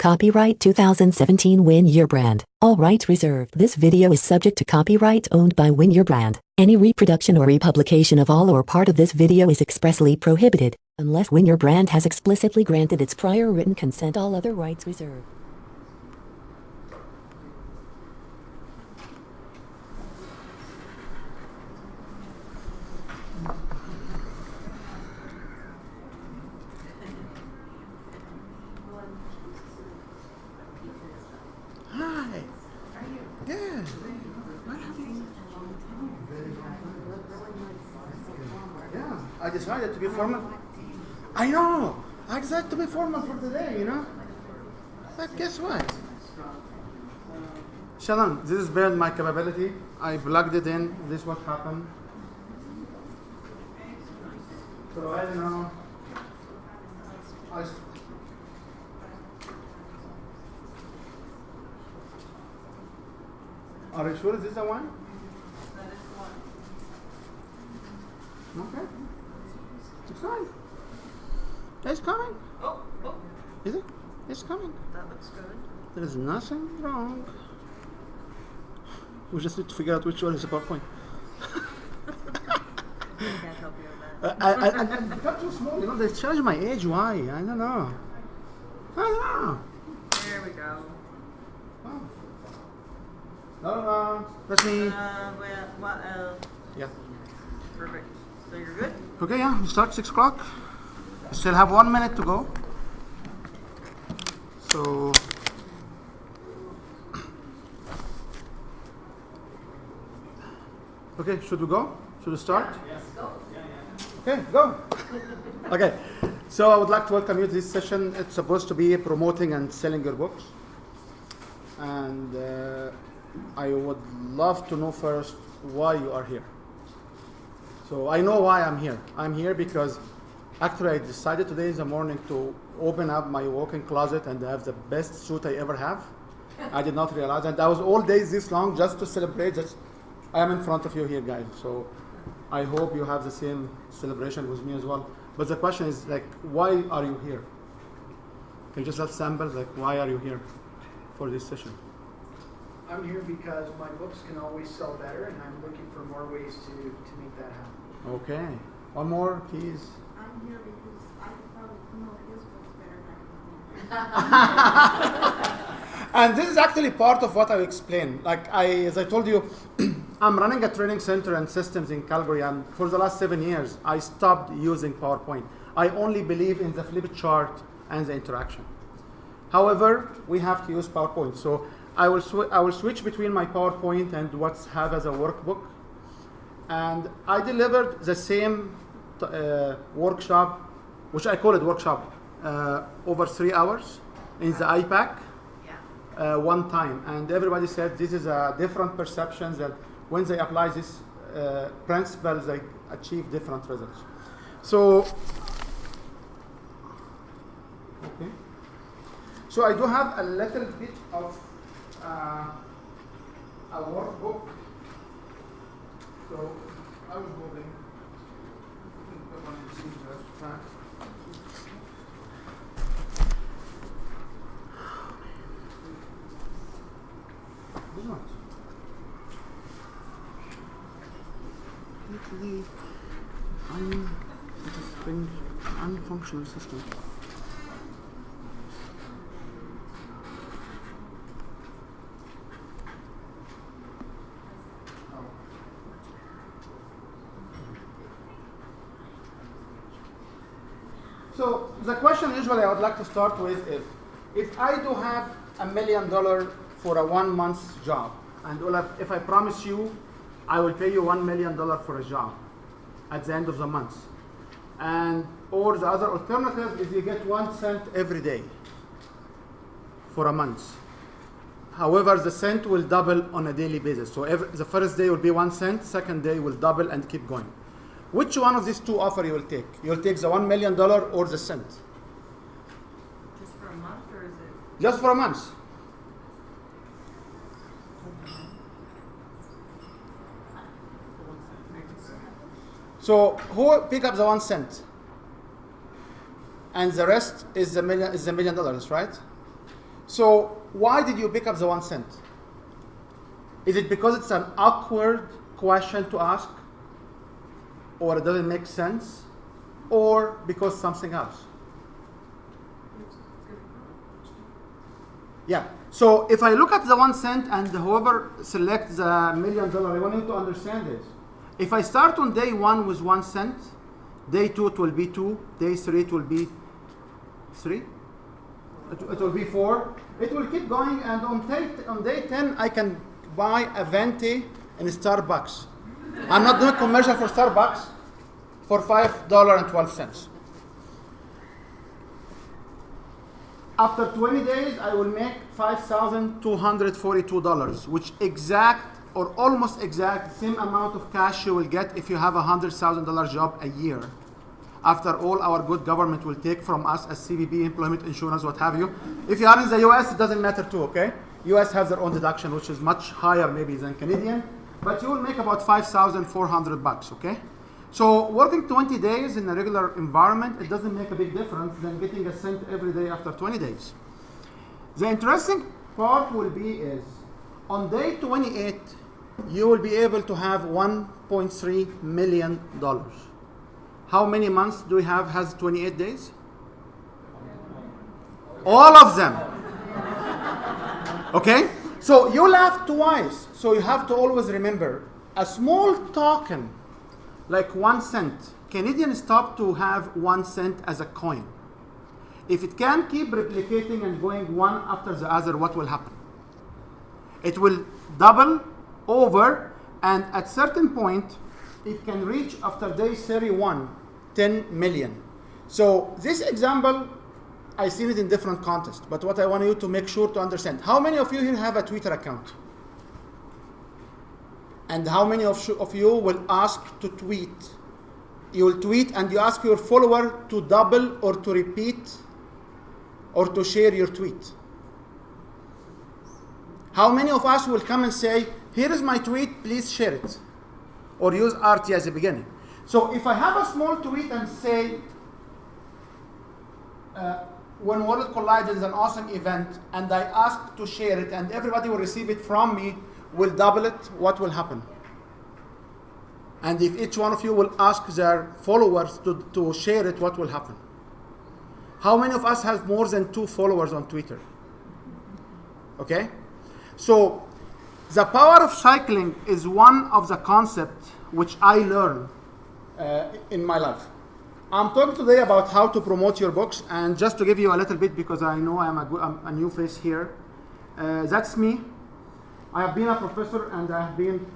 Copyright 2017 Win Your Brand. All rights reserved. This video is subject to copyright owned by Win Your Brand. Any reproduction or republication of all or part of this video is expressly prohibited, unless Win Your Brand has explicitly granted its prior written consent. All other rights reserved. Hi. Yeah. Yeah. I decided to be formal. I know. I decided to be formal for today, you know. But guess what? Shalom, this is beyond my capability. I plugged it in. This is what happened. So I don't know. Are you sure this is the one? That is the one. Okay. It's fine. It's coming. Oh, Is it? It's coming. that looks good. There is nothing wrong. We just need to figure out which one is the PowerPoint. I can't help you with that. I got too small. You know, they challenge my age. Why? I don't know. There we go. Oh. No. That's me. Wael. Yeah. Perfect. So you're good? Okay, yeah. We start 6 o'clock. We still have 1 minute to go. So. Okay, should we go? Should we start? Yes. Go. Okay, go. Okay, so I would like to welcome you to this session. It's supposed to be promoting and selling your books. And I would love to know first why you are here. So I know why I'm here. I'm here because actually I decided today in the morning to open up my walk-in closet and have the best suit I ever have. I did not realize, and I was all days this long just to celebrate that I am in front of you here, guys. So I hope you have the same celebration with me as well. But the question is, like, why are you here? Can you just have samples, like, why are you here for this session? I'm here because my books can always sell better, and I'm looking for more ways to make that happen. Okay. One more, please. I'm here because I could probably promote his books better than I can promote. And this is actually part of what I explained. Like as I told you, I'm running a training center and systems in Calgary, and for the last 7 years, I stopped using PowerPoint. I only believe in the flip chart and the interaction. However, we have to use PowerPoint. So I will switch between my PowerPoint and what's have as a workbook. And I delivered the same workshop, which I call it workshop, over 3 hours in the IPAC. One time, and everybody said this is a different perception, that when they apply this principles, they achieve different results. So, okay. So I do have a little bit of a workbook. So I was moving. Not. Literally unfunctional system. So the question usually I would like to start with is, if I do have $1 million for a 1 month job, and if I promise you I will pay you $1 million for a job at the end of the month, and or the other alternative is you get 1 cent every day for a month. However, the cent will double on a daily basis. So the first day will be 1 cent, second day will double and keep going. Which one of these two offers you will take? You will take the $1 million or the cent? Just for a month, or is it? Just for a month. So who pick up the 1 cent? And the rest is the $1 million, right? So why did you pick up the 1 cent? Is it because it's an awkward question to ask, or it doesn't make sense, or because something else? Yeah. So if I look at the 1 cent and whoever selects the $1 million, I want you to understand this. If I start on day 1 with 1 cent, day 2 it will be 2, day 3 it will be 3, it will be 4. It will keep going, and on day 10 I can buy a venti in Starbucks. I'm not doing commercial for Starbucks, for $5.12. After 20 days, I will make $5,242, which exact or almost exact same amount of cash you will get if you have a $100,000 job a year. After all, our good government will take from us as CBP, employment insurance, what have you. If you are in the US, it doesn't matter too, okay? US has their own deduction, which is much higher maybe than Canadian, but you will make about $5,400, okay? So working 20 days in a regular environment, it doesn't make a big difference than getting a cent every day after 20 days. The interesting part will be is, on day 28, you will be able to have $1.3 million. How many months do we have has 28 days? All of them. Okay? So you laugh twice. So you have to always remember, a small token, like 1 cent, Canadians stop to have 1 cent as a coin. If it can keep replicating and going one after the other, what will happen? It will double over, and at certain point, it can reach after day 31, 10 million. So this example, I've seen it in different contexts, but what I want you to make sure to understand, how many of you here have a Twitter account? And how many of you will ask to tweet? You will tweet and you ask your follower to double or to repeat or to share your tweet. How many of us will come and say, here is my tweet, please share it? Or use RT as a beginning. So if I have a small tweet and say, when World Collide is an awesome event, and I ask to share it, and everybody will receive it from me, will double it, what will happen? And if each one of you will ask their followers to share it, what will happen? How many of us have more than 2 followers on Twitter? Okay? So the power of cycling is one of the concepts which I learned in my life. I'm talking today about how to promote your books, and just to give you a little bit, because I know I'm a new face here. That's me. I have been a professor, and I have been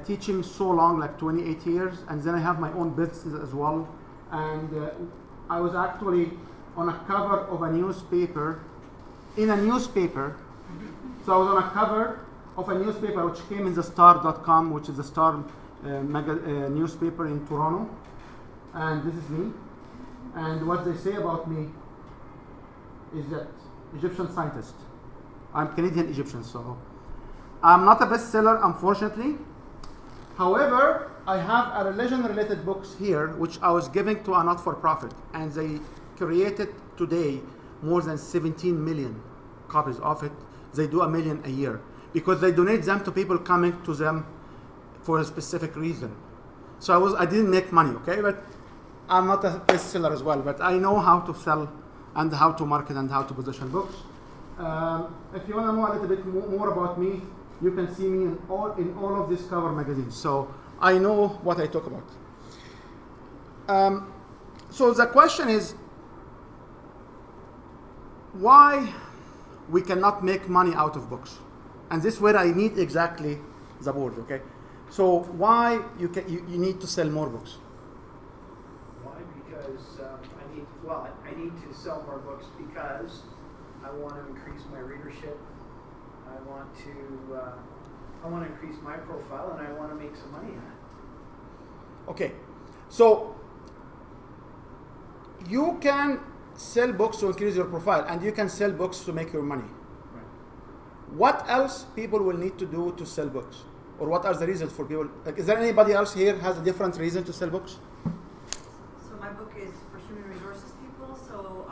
teaching so long, like 28 years, and then I have my own business as well. And I was actually on a cover of a newspaper, in a newspaper. So I was on a cover of a newspaper which came in the star.com, which is the star newspaper in Toronto. And this is me. And what they say about me is that Egyptian scientist. I'm Canadian Egyptian, so I'm not a bestseller, unfortunately. However, I have a religion-related books here, which I was giving to a not-for-profit, and they created today more than 17 million copies of it. They do 1 million a year because they donate them to people coming to them for a specific reason. So I didn't make money, okay? But I'm not a bestseller as well, but I know how to sell and how to market and how to position books. If you want to know a little bit more about me, you can see me in all of these cover magazines. So I know what I talk about. So the question is, why we cannot make money out of books? And this is where I need exactly the board, okay? So why you need to sell more books? Why? Because I need to sell more books because I want to increase my readership. I want to increase my profile, and I want to make some money on it. Okay, so you can sell books to increase your profile, and you can sell books to make your money. Right. What else people will need to do to sell books? Or what are the reasons for people? Like, is there anybody else here has a different reason to sell books? So my book is for human resources people. So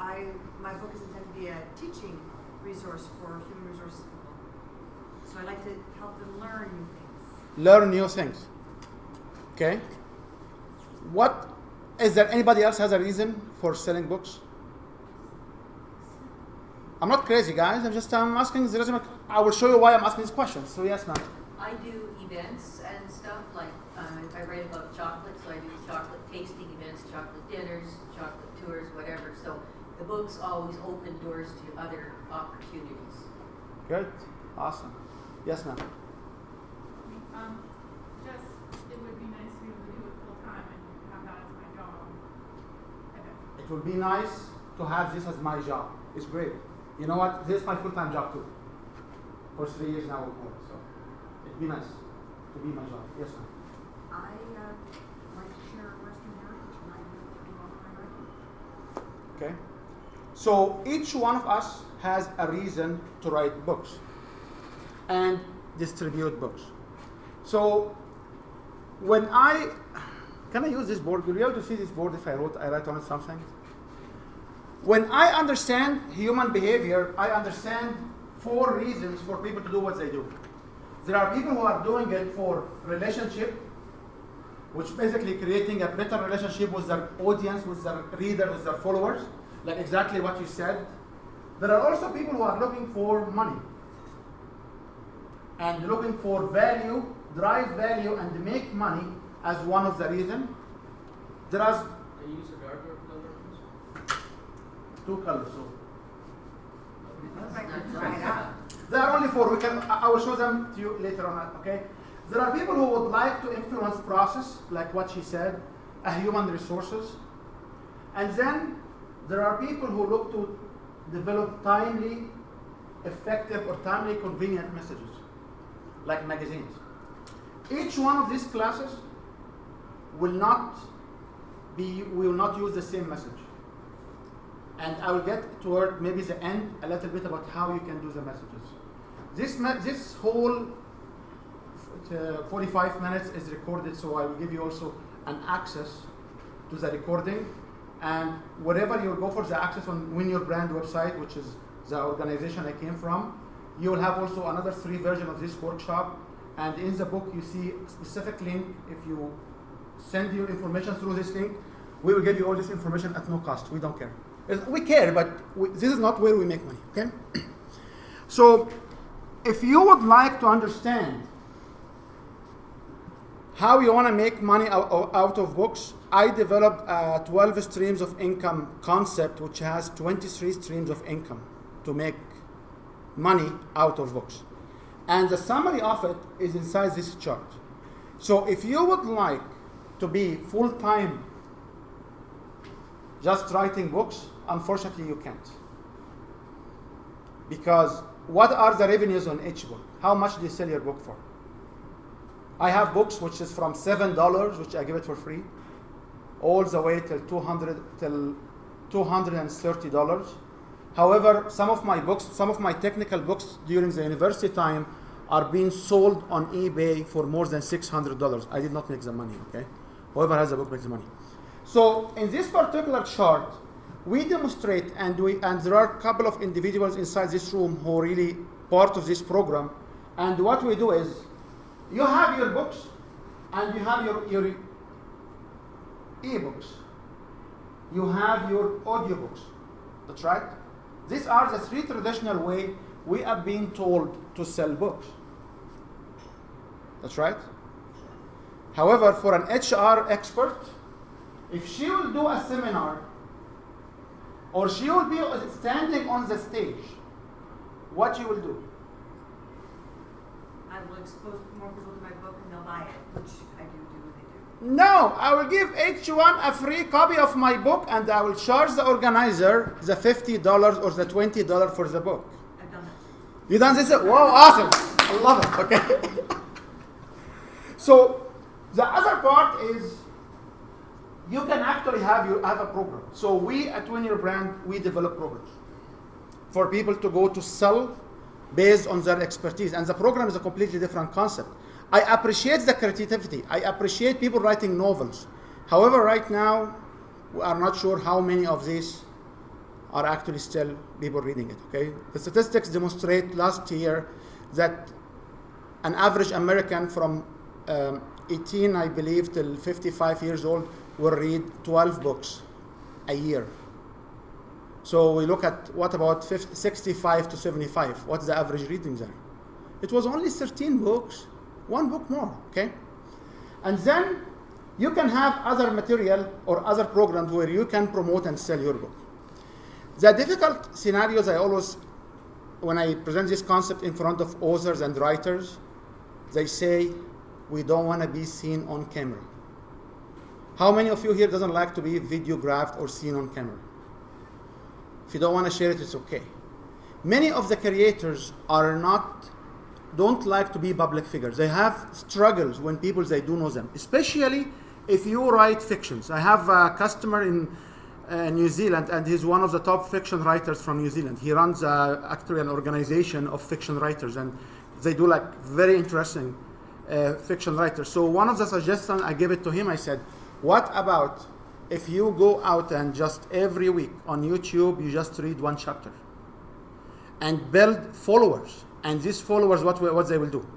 my book is intended to be a teaching resource for human resources people. So I like to help them learn new things. Learn new things. Okay. What is there? Anybody else has a reason for selling books? I'm not crazy, guys. I'm asking. I will show you why I'm asking these questions. So yes, ma'am. I do events and stuff, like I write about chocolate, so I do chocolate tasting events, chocolate dinners, chocolate tours, whatever. So the books always open doors to other opportunities. Good. Awesome. Yes, ma'am. Just, it would be nice to be able to do it full time and have that as my job. It would be nice to have this as my job. It's great. You know what? This is my full-time job too. For 3 years now or more. So it'd be nice to be my job. Yes, ma'am. I like to share Western heritage and I do it through online writing. Okay. So each one of us has a reason to write books and distribute books. So when can I use this board? Will you be able to see this board if I write on it something? When I understand human behavior, I understand 4 reasons for people to do what they do. There are people who are doing it for relationship, which basically creating a better relationship with their audience, with their readers, with their followers, like exactly what you said. There are also people who are looking for money and looking for value, drive value, and make money as one of the reasons. There are Can you use a darker color, please? 2 colors. So Looks like you try it out. there are only 4. I will show them to you later on. Okay. There are people who would like to influence process, like what she said, human resources, and then there are people who look to develop timely, effective, or timely convenient messages, like magazines. Each one of these classes will not use the same message. And I will get toward maybe the end a little bit about how you can do the messages. This whole 45 minutes is recorded, so I will give you also an access to the recording. And wherever you go for the access on Win Your Brand website, which is the organization I came from, you will have also another 3 versions of this workshop. And in the book, you see a specific link. If you send your information through this link, we will give you all this information at no cost. We don't care. We care, but this is not where we make money, okay? So if you would like to understand how you want to make money out of books, I developed a 12 streams of income concept, which has 23 streams of income to make money out of books. And the summary of it is inside this chart. So if you would like to be full-time just writing books, unfortunately you can't. Because what are the revenues on each book? How much do you sell your book for? I have books which is from $7, which I give it for free, all the way till $230. However, some of my technical books during the university time are being sold on eBay for more than $600. I did not make the money, okay? Whoever has the book makes the money. So in this particular chart, we demonstrate, and there are a couple of individuals inside this room who are really part of this program. And what we do is, you have your books, and you have your e-books. You have your audiobooks. That's right. These are the 3 traditional ways we are being told to sell books. That's right. However, for an HR expert, if she will do a seminar, or she will be standing on the stage, what you will do? I will expose more people to my book and they'll buy it, which I do what they do. No, I will give each one a free copy of my book, and I will charge the organizer the $50 or the $20 for the book. I've done that. You done this? Wow, awesome. I love it. Okay. So the other part is, you can actually have a program. So we at Win Your Brand, we develop programs for people to go to sell based on their expertise. And the program is a completely different concept. I appreciate the creativity. I appreciate people writing novels. However, right now, we are not sure how many of these are actually still people reading it, okay? The statistics demonstrate last year that an average American from 18, I believe, till 55 years old will read 12 books a year. So we look at what about 65 to 75, what's the average reading there? It was only 13 books, one book more, okay? And then you can have other material or other programs where you can promote and sell your book. The difficult scenarios I always, when I present this concept in front of authors and writers, they say, we don't want to be seen on camera. How many of you here doesn't like to be videographed or seen on camera? If you don't want to share it, it's okay. Many of the creators don't like to be public figures. They have struggles when people, they do know them, especially if you write fictions. I have a customer in New Zealand, and he's one of the top fiction writers from New Zealand. He runs actually an organization of fiction writers, and they do like very interesting fiction writers. So one of the suggestions I gave it to him, I said, what about if you go out and just every week on YouTube, you just read one chapter and build followers. And these followers, what they will do?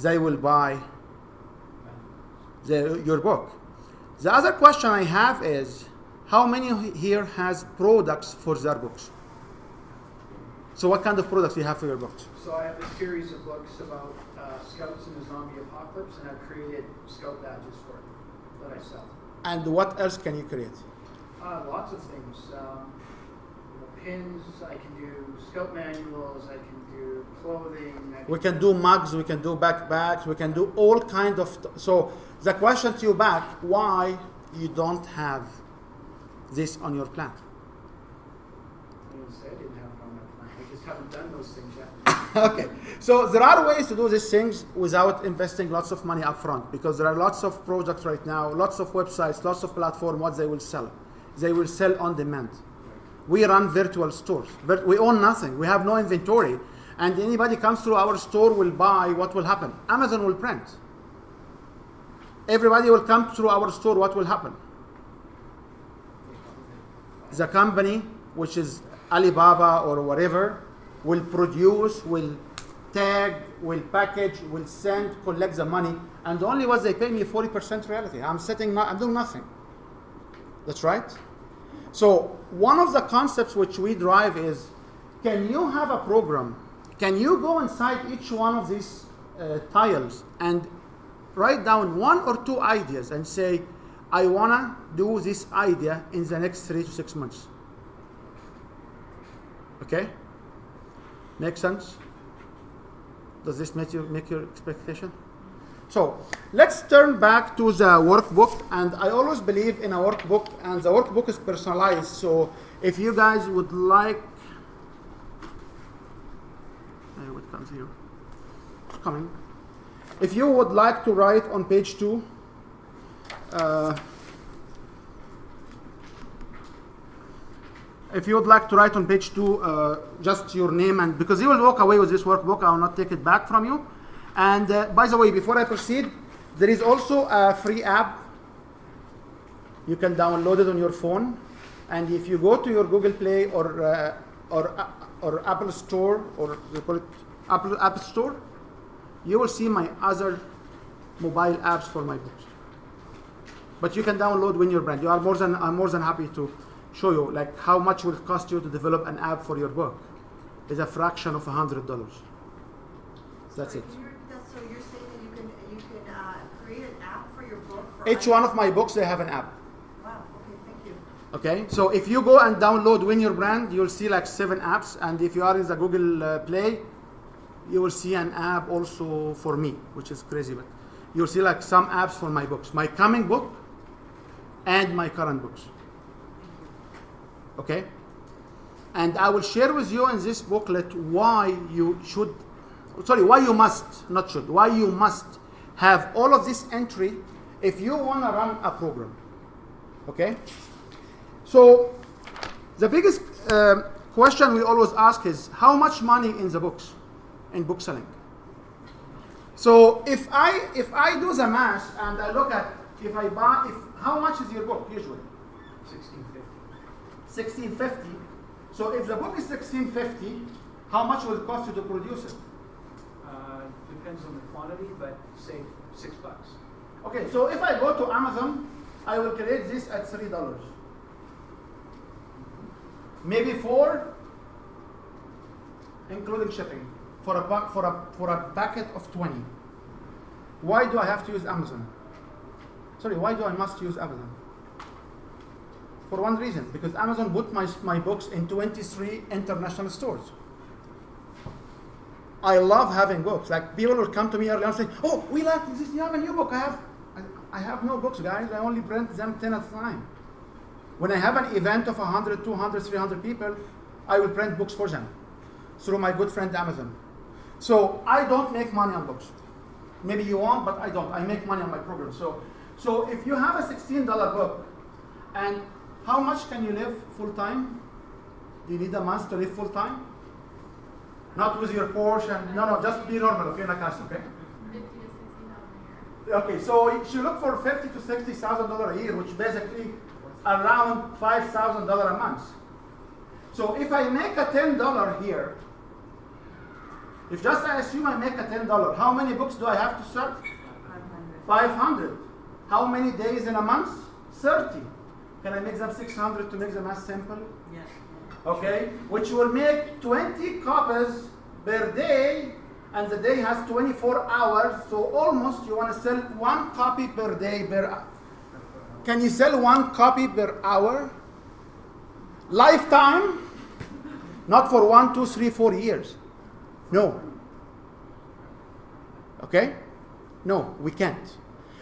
They will buy your book. The other question I have is, how many here has products for their books? So what kind of products do you have for your books? So I have a series of books about scouts in the zombie apocalypse, and I've created scout badges for it that I sell. And what else can you create? Lots of things. Pins, I can do scout manuals, I can do clothing. We can do mugs, we can do backpacks, we can do all kinds of... So the question to you back, why you don't have this on your plan? I didn't say I didn't have it on my plan. I just haven't done those things yet. Okay, so there are ways to do these things without investing lots of money up front, because there are lots of projects right now, lots of websites, lots of platforms, what they will sell. They will sell on demand. We run virtual stores. We own nothing. We have no inventory. And anybody comes through our store will buy, what will happen? Amazon will print. Everybody will come through our store, what will happen? The company, which is Alibaba or whatever, will produce, will tag, will package, will send, collect the money, and only what they pay me 40% royalty. I'm doing nothing. That's right. So one of the concepts which we drive is, can you have a program? Can you go inside each one of these tiles and write down 1 or 2 ideas and say, I want to do this idea in the next 3 to 6 months? Okay? Make sense? Does this make your expectation? So let's turn back to the workbook, and I always believe in a workbook, and the workbook is personalized. So if you guys would like, what comes here? It's coming. If you would like to write on page 2, if you would like to write on page 2 just your name, and because you will walk away with this workbook, I will not take it back from you. And by the way, before I proceed, there is also a free app. You can download it on your phone, and if you go to your Google Play or Apple Store, or they call it Apple App Store, you will see my other mobile apps for my books. But you can download Win Your Brand. I'm more than happy to show you like how much will it cost you to develop an app for your book. It's a fraction of $100. That's it. So you're saying that you can create an app for your book? Each one of my books, they have an app. Wow, okay, thank you. Okay, so if you go and download Win Your Brand, you'll see like 7 apps, and if you are in the Google Play, you will see an app also for me, which is crazy, but you'll see like some apps for my books, my coming book and my current books. Okay? And I will share with you in this booklet why you must have all of this entry if you want to run a program. Okay? So the biggest question we always ask is, how much money in the books, in book selling? So if I do the math and I look at how much is your book usually? 1650. So if the book is 1650, how much will it cost you to produce it? Depends on the quantity, but say $6. Okay, so if I go to Amazon, I will create this at $3. Maybe 4, including shipping, for a packet of 20. Why do I have to use Amazon? Sorry, why do I must use Amazon? For one reason, because Amazon put my books in 23 international stores. I love having books. Like, people will come to me early and say, "Oh, we like this. You have a new book." I have no books, guys. I only print them 10 at a time. When I have an event of 100, 200, 300 people, I will print books for them through my good friend Amazon. So I don't make money on books. Maybe you won't, but I don't. I make money on my program. So if you have a $16 book, and how much can you live full time? Do you need a month to live full time? Not with your Porsche and no, just be normal, okay, like us, okay? $50 to $60 a year. Okay, so you should look for $50,000 to $60,000 a year, which basically around $5,000 a month. So if I make a $10 here, if just I assume I make a $10, how many books do I have to sell? 500. How many days in a month? 30. Can I make them 600 to make the math simple? Yes. Okay, which will make 20 copies per day, and the day has 24 hours, so almost you want to sell 1 copy per day. Can you sell 1 copy per hour? Lifetime? Not for 1, 2, 3, 4 years. No. Okay? No, we can't.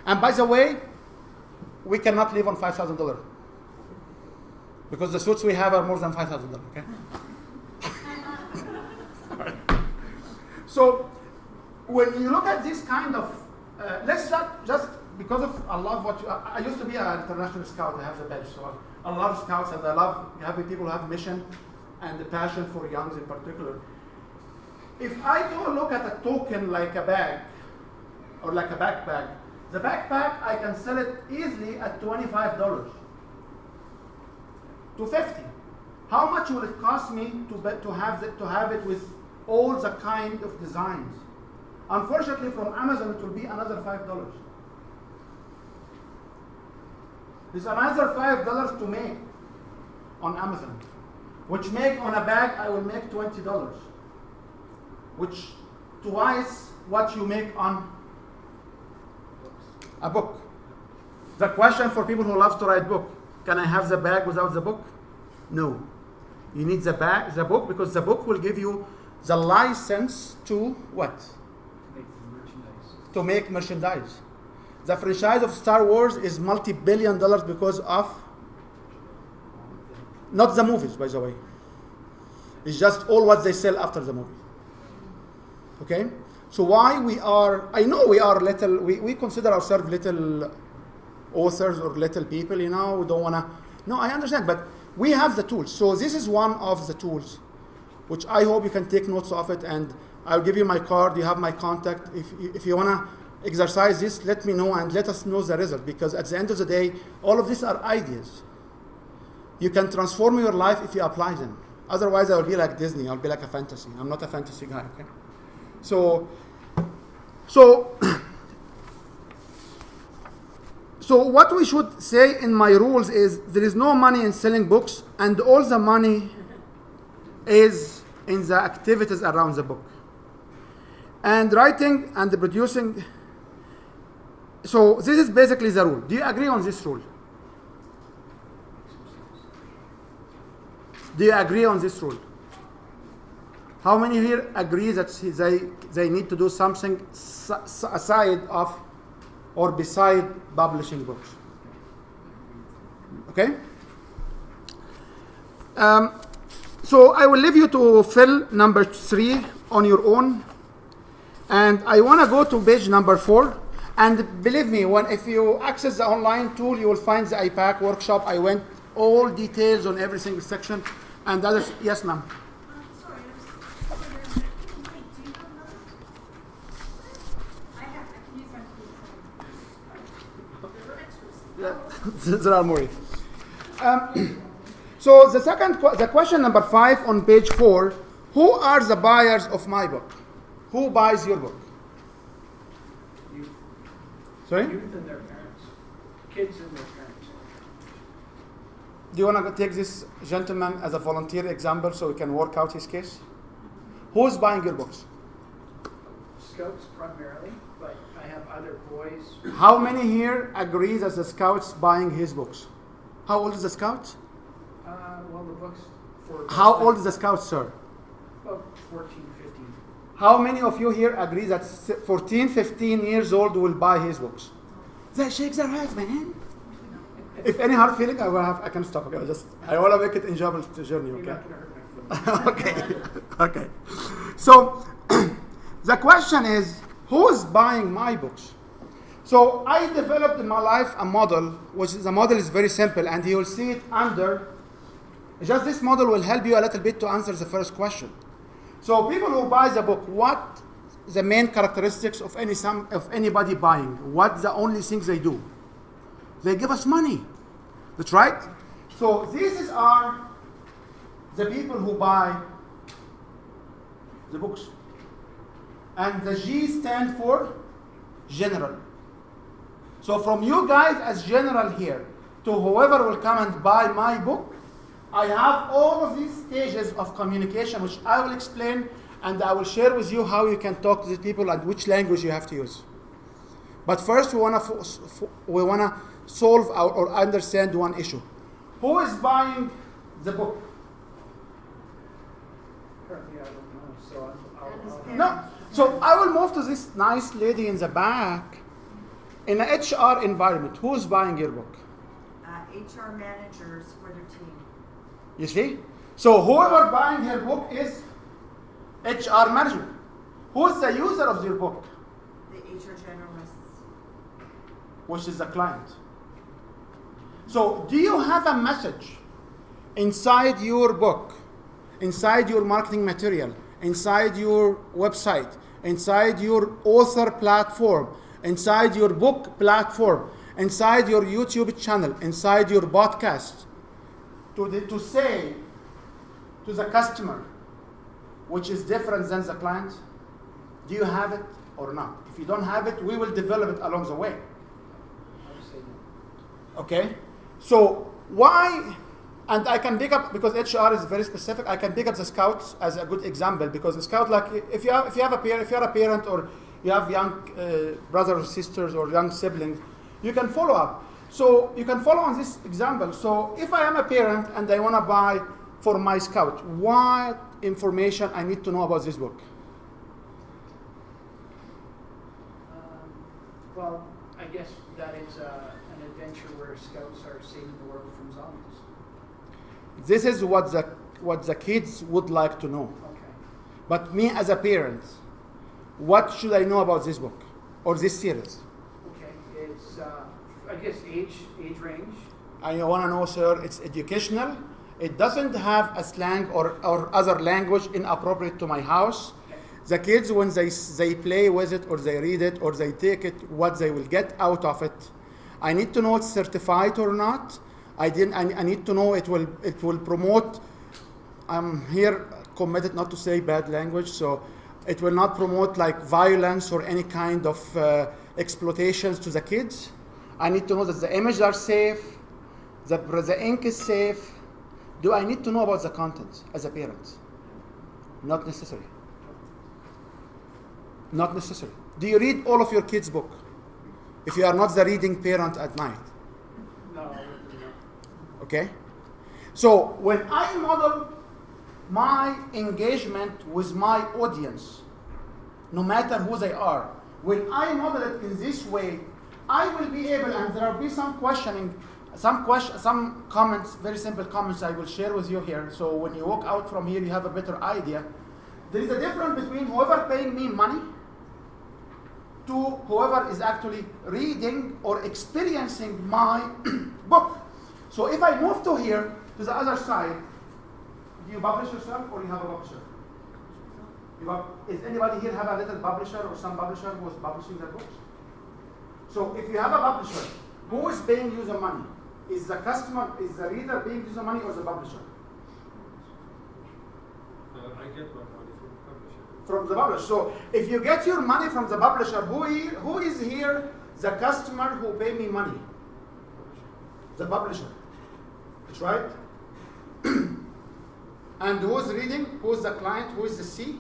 And by the way, we cannot live on $5,000. Because the suits we have are more than $5,000, okay? So, when you look at this kind of, let's not just, because of I love what you, I used to be an international scout, I have the badge, so I love scouts and I love having people who have mission and the passion for youngs in particular. If I go look at a token like a bag, or like a backpack, the backpack, I can sell it easily at $25 to $50. How much will it cost me to have it with all the kind of designs? Unfortunately, from Amazon, it will be another $5. There's another $5 to make on Amazon, which make on a bag, I will make $20, which twice what you make on a book. The question for people who love to write book, can I have the bag without the book? No. You need the book, because the book will give you the license to what? To make merchandise. The franchise of Star Wars is multi-billion dollars because of, not the movies, by the way. It's just all what they sell after the movie. Okay? So why we are, I know we are little, we consider ourselves little authors or little people, we don't want to, no, I understand, but we have the tools. So this is one of the tools, which I hope you can take notes of it, and I'll give you my card, you have my contact. If you want to exercise this, let me know and let us know the result, because at the end of the day, all of these are ideas. You can transform your life if you apply them. Otherwise, I will be like Disney, I'll be like a fantasy. I'm not a fantasy guy, okay? So what we should say in my rules is there is no money in selling books, and all the money is in the activities around the book. And writing and the producing. So this is basically the rule. Do you agree on this rule? Do you agree on this rule? How many here agree that they need to do something aside of or beside publishing books? Okay? So I will leave you to fill number 3 on your own. And I want to go to page number 4. And believe me, if you access the online tool, you will find the IPAC workshop. I went all details on every single section. And others, yes, ma'am. Sorry, wait, do you have another? I can use my food. There are extras. Yeah, there are more. So the question number 5 on page 4, who are the buyers of my book? Who buys your book? Youth. Sorry? Youth and their parents. Kids and their parents. Do you want to take this gentleman as a volunteer example so we can work out his case? Who's buying your books? Scouts primarily, but I have other boys. How many here agree that the Scout's buying his books? How old is the Scout? Well, the books for... How old is the Scout, sir? About 14, 15. How many of you here agree that 14, 15 years old will buy his books? They shake their heads, man. If any hard feeling, I can stop. Okay, I want to make it enjoyable to journey. You're Okay. not going to hurt my feelings. Okay. Okay. So the question is, who is buying my books? So I developed in my life a model, which the model is very simple, and you will see it under. Just this model will help you a little bit to answer the first question. So people who buy the book, what the main characteristics of anybody buying? What the only things they do? They give us money. That's right. So these are the people who buy the books. And the G stand for general. So from you guys as general here to whoever will come and buy my book, I have all of these stages of communication which I will explain, and I will share with you how you can talk to the people and which language you have to use. But first we want to solve or understand one issue. Who is buying the book? Currently, I don't know, so I'll No. So I will move to this nice lady in the back. In an HR environment, who is buying your book? HR managers for their team. You see? So whoever buying her book is HR management. Who is the user of your book? The HR generalists. Which is the client. So do you have a message inside your book, inside your marketing material, inside your website, inside your author platform, inside your book platform, inside your YouTube channel, inside your podcast, to say to the customer, which is different than the client? Do you have it or not? If you don't have it, we will develop it along the way. say no. Okay? So why, and I can pick up, because HR is very specific, I can pick up the Scouts as a good example, because the Scout, like, if you're a parent or you have young brothers or sisters or young siblings, you can follow up. So you can follow on this example. So if I am a parent and I want to buy for my Scout, what information I need to know about this book? Well, I guess that it's an adventure where scouts are saving the world from zombies. This is what the kids would like to know. Okay. But me as a parent, what should I know about this book or this series? Okay. It's I guess age range. I want to know, sir, it's educational. It doesn't have a slang or other language inappropriate to my house. Okay. The kids, when they play with it or they read it or they take it, what they will get out of it. I need to know it's certified or not. I need to know it will promote. I'm here committed not to say bad language, so it will not promote like violence or any kind of exploitations to the kids. I need to know that the images are safe, the ink is safe. Do I need to know about the content as a parent? Not necessary. Not necessary. Do you read all of your kids' book? If you are not the reading parent at night. No. Okay? So when I model my engagement with my audience, no matter who they are, when I model it in this way, I will be able, and there will be some questioning, some comments, very simple comments I will share with you here. So when you walk out from here, you have a better idea. There is a difference between whoever paying me money to whoever is actually reading or experiencing my book. So if I move to here, to the other side, do you publish yourself or you have a publisher? Is anybody here have a little publisher or some publisher who is publishing their books? So if you have a publisher, who is paying you the money? Is the customer, is the reader paying you the money or the publisher? I get my money from the publisher. From the publisher. So if you get your money from the publisher, who is here the customer who pay me money? The publisher. That's right. And who's reading? Who's the client? Who is the C?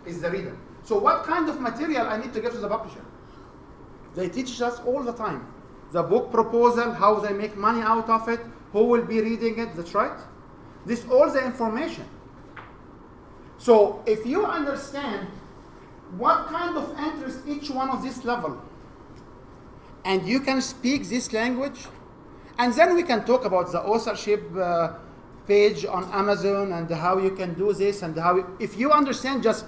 Is the reader. So what kind of material I need to give to the publisher? They teach us all the time. The book proposal, how they make money out of it, who will be reading it, that's right. This all the information. So if you understand what kind of interest each one of this level, and you can speak this language, and then we can talk about the authorship page on Amazon and how you can do this and how, if you understand just,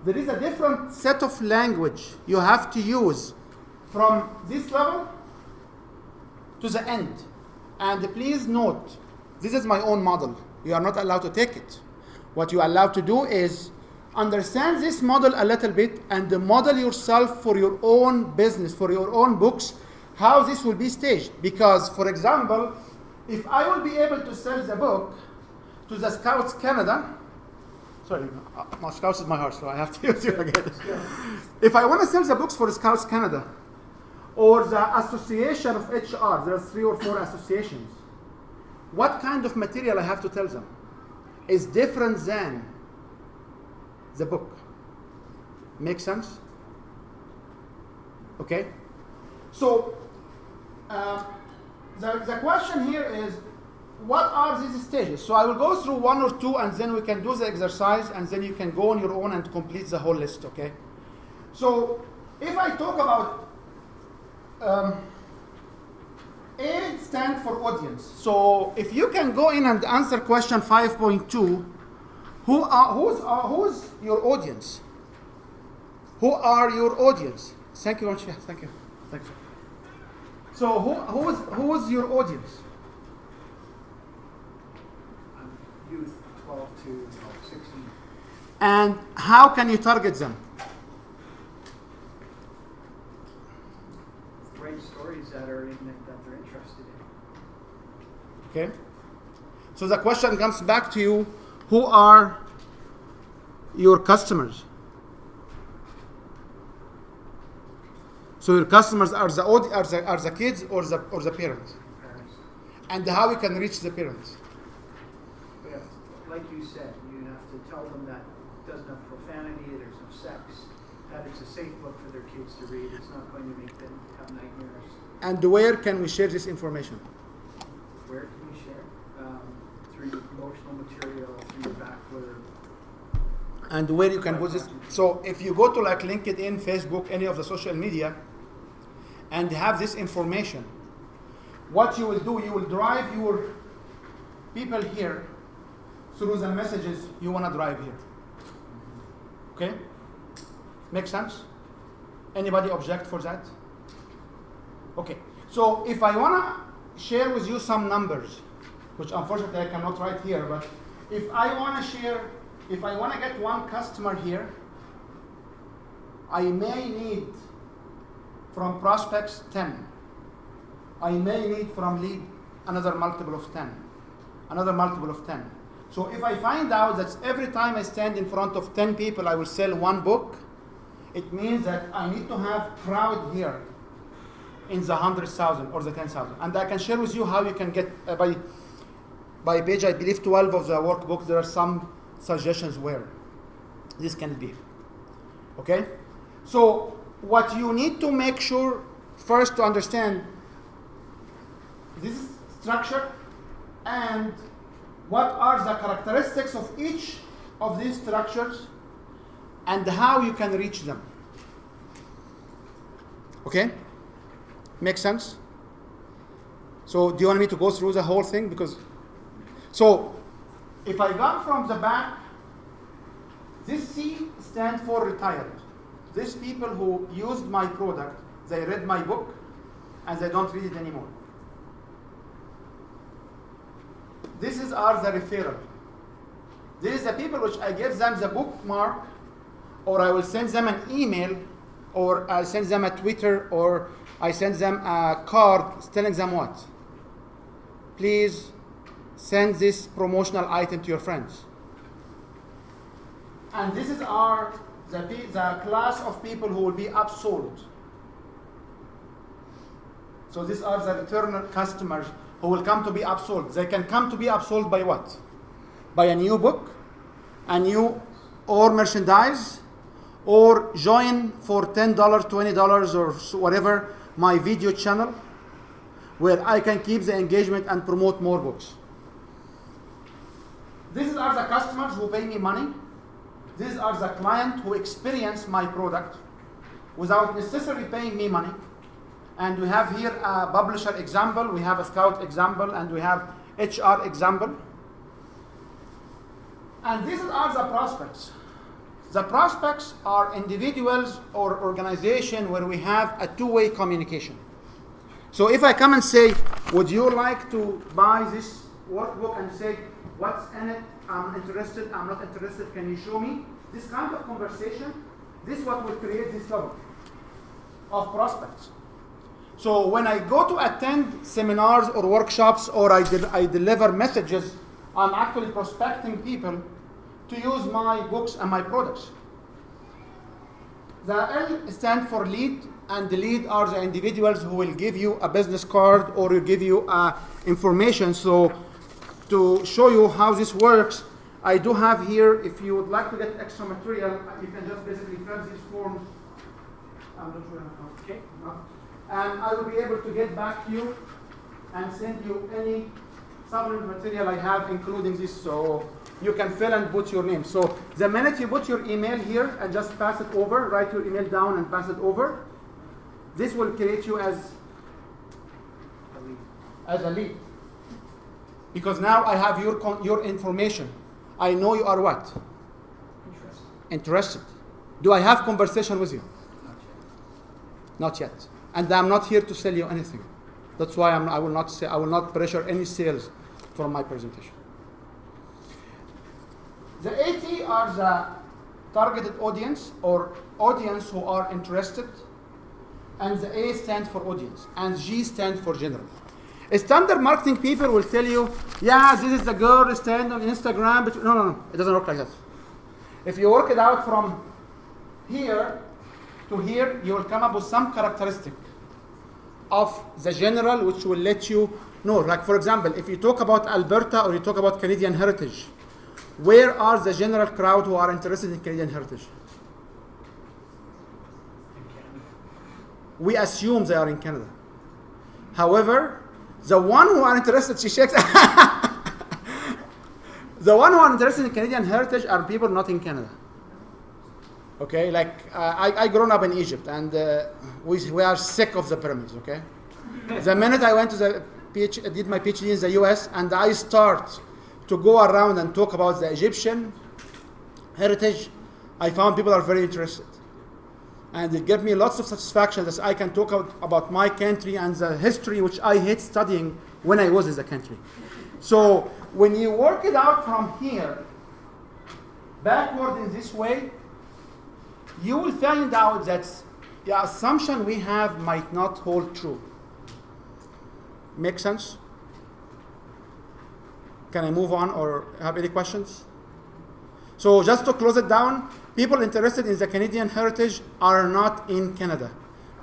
there is a different set of language you have to use from this level to the end. And please note, this is my own model. You are not allowed to take it. What you are allowed to do is understand this model a little bit and model yourself for your own business, for your own books, how this will be staged. Because, for example, if I will be able to sell the book to the Scouts Canada, sorry, my Scouts is my heart, so I have to use it again. If I want to sell the books for Scouts Canada, or the Association of HR, there are 3 or 4 associations, what kind of material I have to tell them is different than the book. Make sense? Okay? So, the question here is, what are these stages? So I will go through 1 or 2 and then we can do the exercise and then you can go on your own and complete the whole list, okay? So if I talk about A stands for audience. So if you can go in and answer question 5.2, who's your audience? Who are your audience? Thank you, Anshia. Thank you. Thank you. So who's your audience? Youth 12 to 16. And how can you target them? Write stories that are that they're interested in. Okay. So the question comes back to you: who are your customers? So your customers are the kids or the parents? Parents. And how you can reach the parents? Yeah, like you said, you have to tell them that it doesn't have profanity, there's no sex, that it's a safe book for their kids to read. It's not going to make them have nightmares. And where can we share this information? Where can you share? Through your promotional material, through your backward. And where you can put this. So if you go to like LinkedIn, Facebook, any of the social media, and have this information, what you will do, you will drive your people here through the messages you want to drive here. Okay? Make sense? Anybody object for that? Okay. So if I want to share with you some numbers, which unfortunately I cannot write here, but if I want to share, if I want to get 1 customer here, I may need from prospects 10. I may need from lead another multiple of 10. Another multiple of 10. So if I find out that every time I stand in front of 10 people I will sell 1 book, it means that I need to have crowd here in the 100,000 or the 10,000. And I can share with you how you can get, by page I believe 12 of the workbook, there are some suggestions where this can be. Okay? So what you need to make sure first to understand this structure and what are the characteristics of each of these structures and how you can reach them. Okay? Make sense? So do you want me to go through the whole thing? Because so if I come from the back, this C stands for retired. These people who used my product, they read my book and they don't read it anymore. These are the referral. These are the people which I give them the bookmark, or I will send them an email, or I send them a Twitter, or I send them a card telling them what? please send this promotional item to your friends. And this is the class of people who will be upsold. So these are the return customers who will come to be upsold. They can come to be upsold by what? By a new book, or merchandise, or join for $10, $20 or whatever my video channel, where I can keep the engagement and promote more books. These are the customers who pay me money. These are the clients who experience my product without necessarily paying me money. And we have here a publisher example, we have a scout example, and we have HR example. And these are the prospects. The prospects are individuals or organization where we have a two-way communication. So if I come and say, would you like to buy this workbook, and say, what's in it? I'm interested, I'm not interested, can you show me? This kind of conversation, this is what will create this level of prospects. So when I go to attend seminars or workshops, or I deliver messages, I'm actually prospecting people to use my books and my products. The L stands for lead, and the lead are the individuals who will give you a business card or will give you information. So to show you how this works, I do have here, if you would like to get extra material, you can just basically fill these forms. I'm not sure how. Okay. And I will be able to get back to you and send you any supplement material I have, including this, so you can fill and put your name. So the minute you put your email here and just pass it over, write your email down and pass it over, this will create you as a lead. Because now I have your information. I know you are what? Interested. Do I have conversation with you? Not yet. And I'm not here to sell you anything. That's why I will not pressure any sales from my presentation. The AT are the targeted audience, or audience who are interested, and the A stands for audience, and G stands for general. Standard marketing people will tell you, yeah, this is the girl stand on Instagram, but no, it doesn't work like that. If you work it out from here to here, you will come up with some characteristic of the general, which will let you know. Like, for example, if you talk about Alberta or you talk about Canadian heritage, where are the general crowd who are interested in Canadian heritage? We assume they are in Canada. However, the one who are interested, she shakes. The one who are interested in Canadian heritage are people not in Canada. Okay, like I grown up in Egypt, and we are sick of the pyramids. Okay, the minute I went to the did my PhD in the US, and I start to go around and talk about the Egyptian heritage, I found people are very interested. And it gave me lots of satisfaction that I can talk about my country and the history, which I hate studying when I was in the country. So when you work it out from here, backward in this way, you will find out that the assumption we have might not hold true. Make sense? Can I move on, or have any questions? So just to close it down, people interested in the Canadian heritage are not in Canada.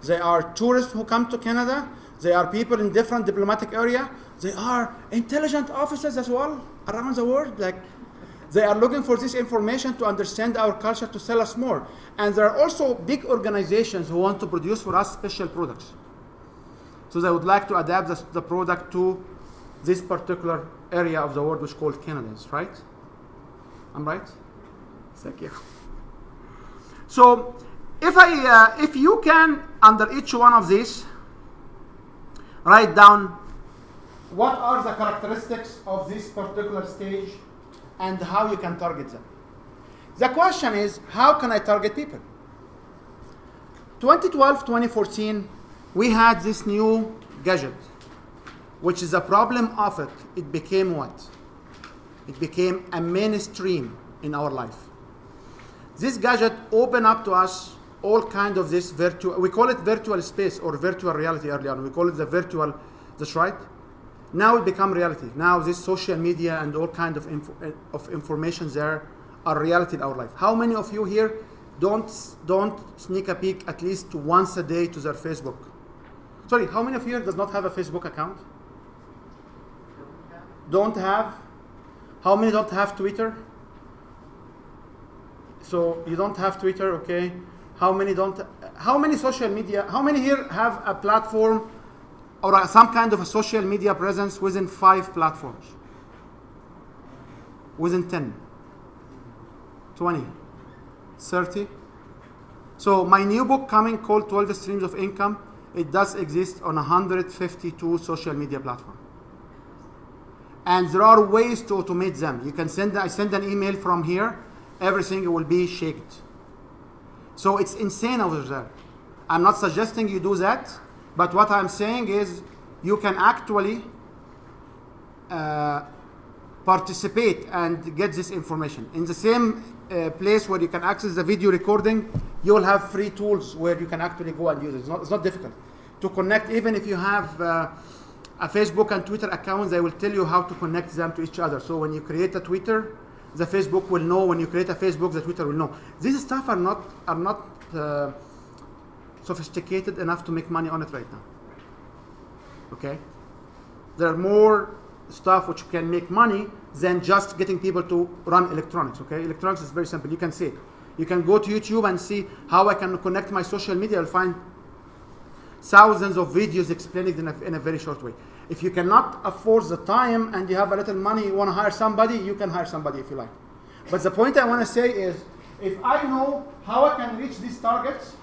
They are tourists who come to Canada. They are people in different diplomatic area. They are intelligent officers as well around the world. Like, they are looking for this information to understand our culture, to sell us more. And there are also big organizations who want to produce for us special products. So they would like to adapt the product to this particular area of the world, which is called Canada, right? I'm right? Thank you. So if you can, under each one of these, write down what are the characteristics of this particular stage and how you can target them. The question is, how can I target people? 2012, 2014, we had this new gadget, which is a problem of it. It became what? It became a mainstream in our life. This gadget opened up to us all kind of this virtual, we call it virtual space or virtual reality earlier on. We call it the virtual, that's right. Now it become reality. Now this social media and all kind of information there are reality in our life. How many of you here don't sneak a peek at least once a day to their Facebook? Sorry, how many of you here does not have a Facebook account? Don't have? How many don't have Twitter? So you don't have Twitter, okay? How many don't? How many social media? How many here have a platform or some kind of a social media presence within 5 platforms? Within 10, 20, 30? So my new book coming called 12 Streams of Income, it does exist on 152 social media platforms. And there are ways to automate them. You can I send an email from here, everything will be shaped. So it's insane over there. I'm not suggesting you do that, but what I'm saying is you can actually participate and get this information. In the same place where you can access the video recording, you will have free tools where you can actually go and use it. It's not difficult to connect. Even if you have a Facebook and Twitter account, they will tell you how to connect them to each other. So when you create a Twitter, the Facebook will know. When you create a Facebook, the Twitter will know. These stuff are not sophisticated enough to make money on it right now. Okay? There are more stuff which can make money than just getting people to run electronics. Okay? Electronics is very simple. You can see it. You can go to YouTube and see how I can connect my social media. You'll find thousands of videos explaining it in a very short way. If you cannot afford the time and you have a little money, you want to hire somebody, you can hire somebody if you like. But the point I want to say is, if I know how I can reach these targets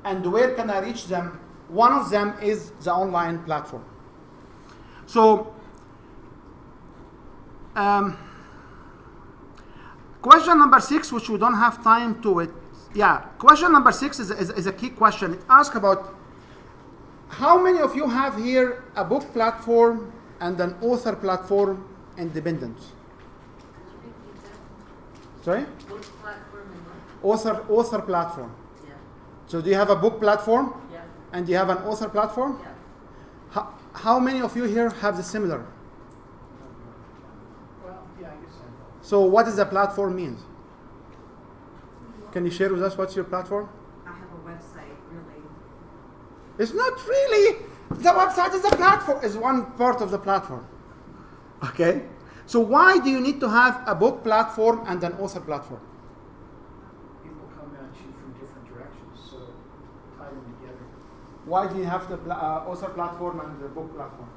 and where can I reach them, one of them is the online platform. So, question number 6, which we don't have time to it. Yeah, question number 6 is a key question. It asks about how many of you have here a book platform and an author platform independent? Sorry? Book platform and what? Author platform. Yeah. So do you have a book platform? Yeah. And do you have an author platform? Yeah. How many of you here have the similar? Well, yeah, I guess I So what does a platform mean? Can you share with us what's your platform? I have a website, really. It's not really. The website is a platform, is one part of the platform. Okay? So why do you need to have a book platform and an author platform? People come at you from different directions, so tie them together. Why do you have the author platform and the book platform?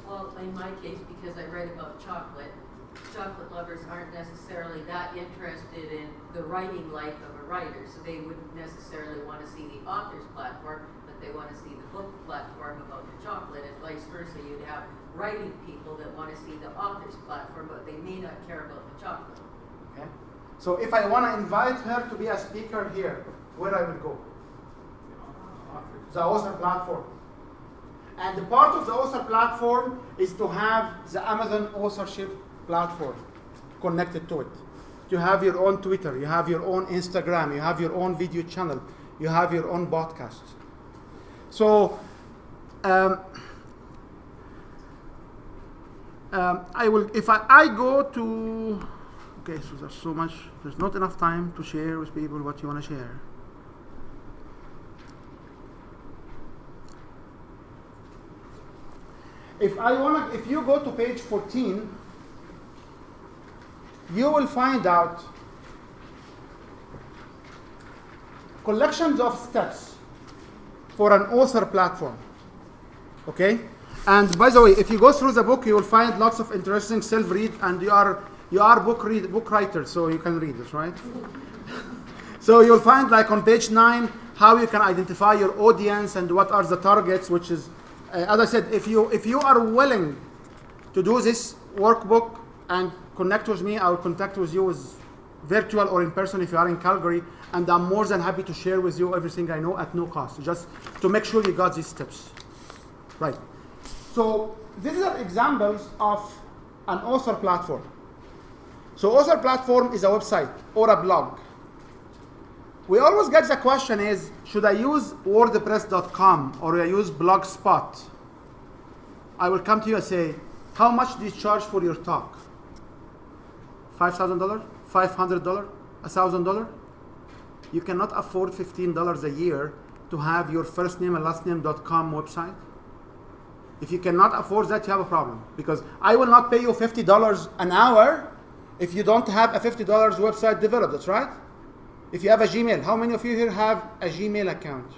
Well, in my case, because I write about chocolate lovers aren't necessarily that interested in the writing life of a writer, so they wouldn't necessarily want to see the author's platform, but they want to see the book platform about the chocolate, and vice versa. You'd have writing people that want to see the author's platform, but they may not care about the chocolate. Okay. So if I want to invite her to be a speaker here, where I will go? The author platform. And the part of the author platform is to have the Amazon authorship platform connected to it. You have your own Twitter, you have your own Instagram, you have your own video channel, you have your own podcast. So I will, if I go to, okay, so there's so much, there's not enough time to share with people what you want to share. If you go to page 14, you will find out collections of steps for an author platform. Okay? And by the way, if you go through the book, you will find lots of interesting self-read, and you are book writers, so you can read this, right? So you'll find, like on page 9, how you can identify your audience and what are the targets, which is, as I said, if you are willing to do this workbook and connect with me, I will contact with you as virtual or in person if you are in Calgary, and I'm more than happy to share with you everything I know at no cost, just to make sure you got these steps. Right. So these are examples of an author platform. So author platform is a website or a blog. We always get the question is, should I use WordPress.com or I use Blogspot? I will come to you and say, how much do you charge for your talk? $5,000? $500? $1,000? You cannot afford $15 a year to have your first name and last name.com website. If you cannot afford that, you have a problem. Because I will not pay you $50 an hour if you don't have a $50 website developed. That's right. If you have a Gmail, how many of you here have a Gmail account?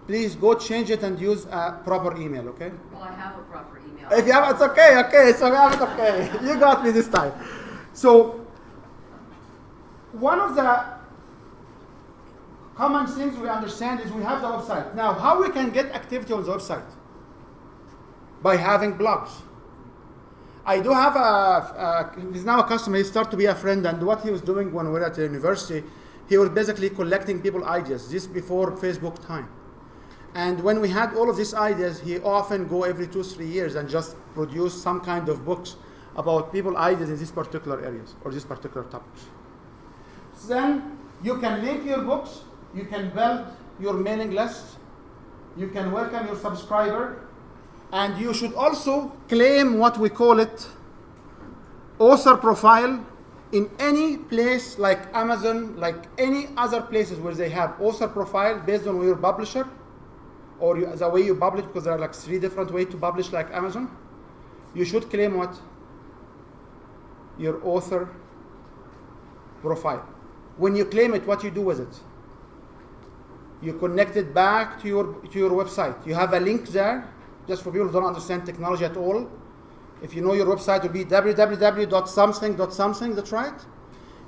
Please go change it and use a proper email, okay? Well, I have a proper email. If you have, it's okay, okay, so it's okay. You got me this time. So, one of the common things we understand is we have the website. Now, how we can get activity on the website? By having blogs. I do have he's now a customer, he started to be a friend, and what he was doing when we were at the university, he was basically collecting people ideas, this before Facebook time. And when we had all of these ideas, he often go every 2-3 years and just produce some kind of books about people ideas in these particular areas or these particular topics. So then you can link your books, you can build your mailing list, you can welcome your subscriber, and you should also claim what we call it author profile in any place like Amazon, like any other places where they have author profile based on your publisher or the way you publish, because there are like 3 different ways to publish like Amazon. You should claim what? Your author profile. When you claim it, what you do with it? You connect it back to your website. You have a link there, just for people who don't understand technology at all. If you know your website will be www.something.something, that's right.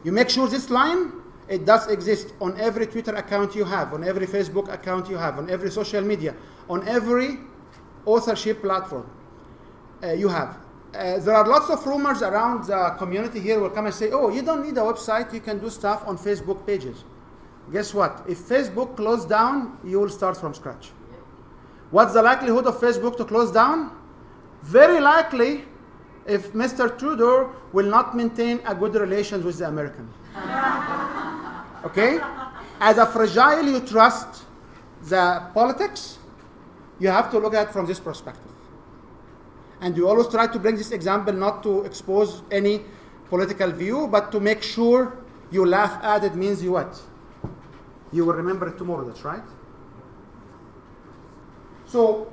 You make sure this line, it does exist on every Twitter account you have, on every Facebook account you have, on every social media, on every authorship platform you have. There are lots of rumors around the community here will come and say, oh, you don't need a website, you can do stuff on Facebook pages. Guess what? If Facebook closed down, you will start from scratch. What's the likelihood of Facebook to close down? Very likely if Mr. Trudeau will not maintain a good relations with the American. Okay? As a fragile you trust the politics, you have to look at it from this perspective. And you always try to bring this example not to expose any political view, but to make sure you laugh at it means you what? You will remember it tomorrow, that's right? So,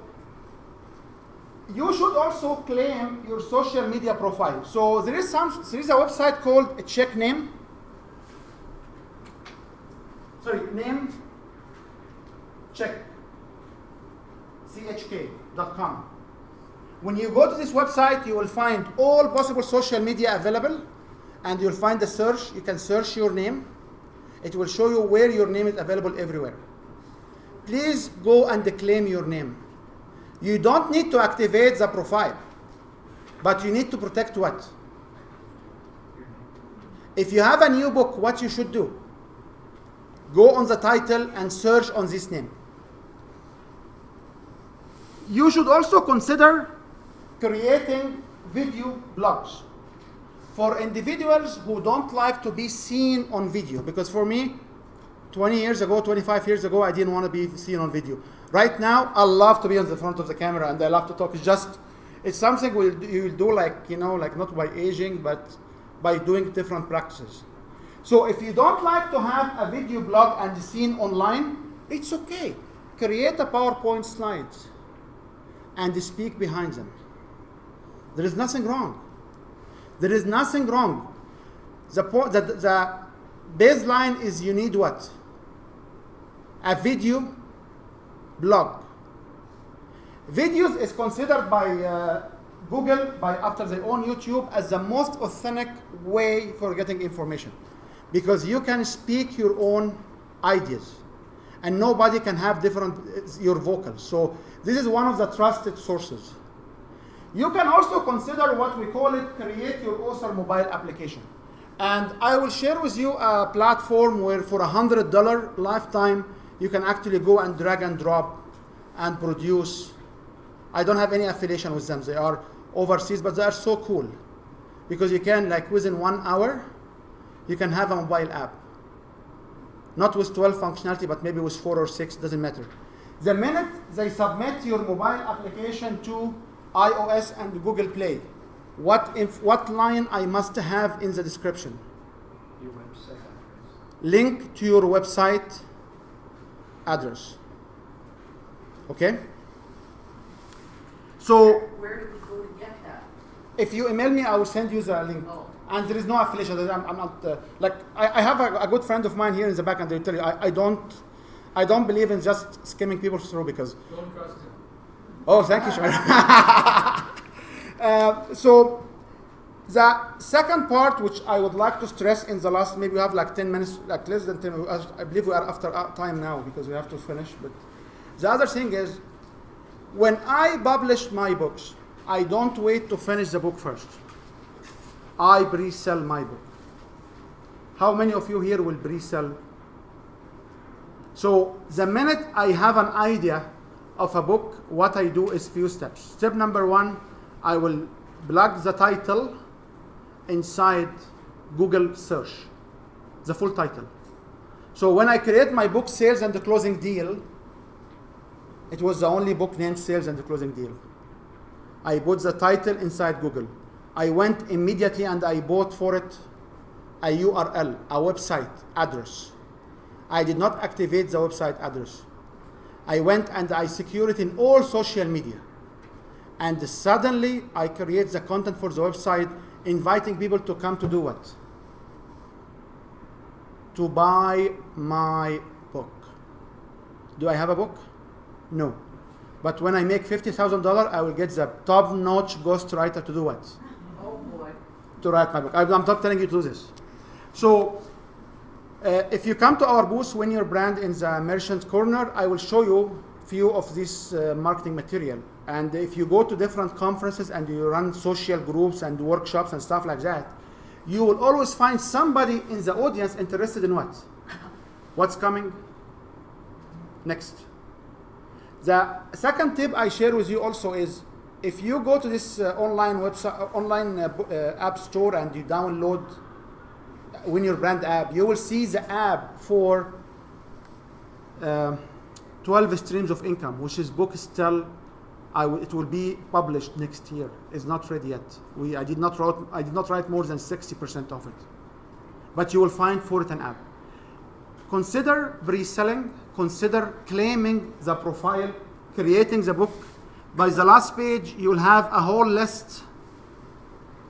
you should also claim your social media profile. So there is a website called Check Name. Name check chk.com. When you go to this website, you will find all possible social media available, and you'll find the search. You can search your name. It will show you where your name is available everywhere. Please go and claim your name. You don't need to activate the profile, but you need to protect what? If you have a new book, what you should do? Go on the title and search on this name. You should also consider creating video blogs for individuals who don't like to be seen on video. Because for me, 20 years ago, 25 years ago, I didn't want to be seen on video. Right now, I love to be on the front of the camera and I love to talk. It's something you'll do like not by aging, but by doing different practices. So if you don't like to have a video blog and seen online, it's okay. Create a PowerPoint slides and speak behind them. There is nothing wrong. There is nothing wrong. The baseline is you need what? A video blog. Videos is considered by Google, after they own YouTube, as the most authentic way for getting information. Because you can speak your own ideas. And nobody can have your vocals. So this is one of the trusted sources. You can also consider what we call it, create your author mobile application. And I will share with you a platform where for $100 lifetime, you can actually go and drag and drop and produce. I don't have any affiliation with them. They are overseas, but they are so cool. Because you can, within 1 hour, you can have a mobile app. Not with 12 functionality, but maybe with 4 or 6, doesn't matter. The minute they submit your mobile application to iOS and Google Play. What line I must have in the description? Your website address. Link to your website address. Okay? So Where do we go to get that? if you email me, I will send you the link. Oh. And there is no affiliation. I'm not I have a good friend of mine here in the back, and they tell you I don't believe in just skimming people through because. Don't trust him. Oh, thank you, Shmir. So the second part, which I would like to stress in the last, maybe we have like 10 minutes, like less than 10 minutes. I believe we are after time now because we have to finish. But the other thing is, when I publish my books, I don't wait to finish the book first. I pre-sell my book. How many of you here will pre-sell? So the minute I have an idea of a book, what I do is few steps. Step number one, I will plug the title inside Google search, the full title. So when I create my book, Sales and the Closing Deal, it was the only book named Sales and the Closing Deal. I put the title inside Google. I went immediately and I bought for it a URL, a website address. I did not activate the website address. I went and I secured it in all social media. And suddenly I create the content for the website, inviting people to come to do what? To buy my book. Do I have a book? No. But when I make $50,000, I will get the top-notch ghostwriter to do what? Oh boy. To write my book. I'm not telling you to do this. So if you come to our booth, Win Your Brand in the Merchant Corner, I will show you few of this marketing material. And if you go to different conferences and you run social groups and workshops and stuff like that, you will always find somebody in the audience interested in what? What's coming next? The second tip I share with you also is, if you go to this online website, online app store, and you download Win Your Brand app, you will see the app for 12 streams of income, which is book still. It will be published next year. It's not ready yet. I did not write more than 60% of it, but you will find for it an app. Consider pre-selling. Consider claiming the profile, creating the book. By the last page, you will have a whole list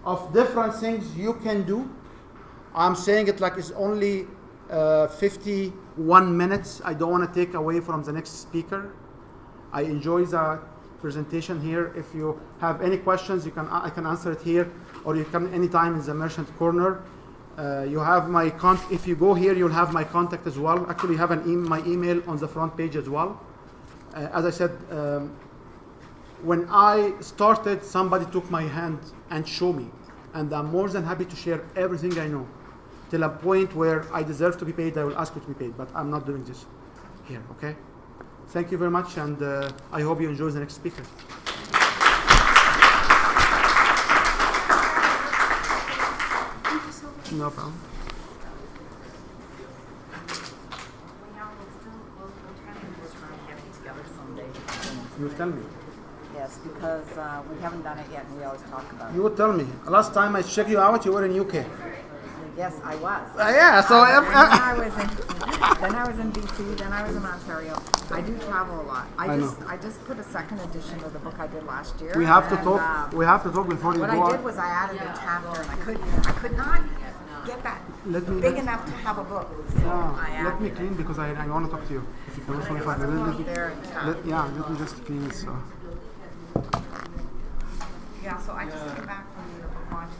of different things you can do. I'm saying it like it's only 51 minutes. I don't want to take away from the next speaker. I enjoy the presentation here. If you have any questions, I can answer it here, or you can anytime in the Merchant Corner. You have my if you go here, you'll have my contact as well. Actually, you have my email on the front page as well. As I said, when I started, somebody took my hand and showed me, and I'm more than happy to share everything I know. Till a point where I deserve to be paid, I will ask you to be paid, but I'm not doing this here, okay? Thank you very much, and I hope you enjoy the next speaker. No problem. You tell me. Yes, because we haven't done it yet, and we always talk about it. You would tell me. Last time I checked you out, you were in UK. Yes, I was. Yeah, so then I was in BC, then I was in Ontario. I do travel a lot. I just put a second edition of the book I did last year. We have to talk. We have to talk before you go What on. I did was I added a chapter, and I could not get that big enough to have a book. So I added let me clean because I want to talk to you. If you can also let me just clean it. So. Yeah, so I just came back from the book launch.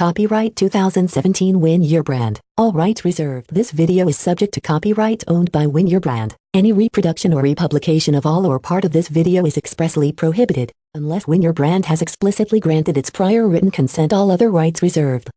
Copyright 2017 Win Your Brand. All rights reserved. This video is subject to copyright owned by Win Your Brand. Any reproduction or republication of all or part of this video is expressly prohibited, unless Win Your Brand has explicitly granted its prior written consent. All other rights reserved.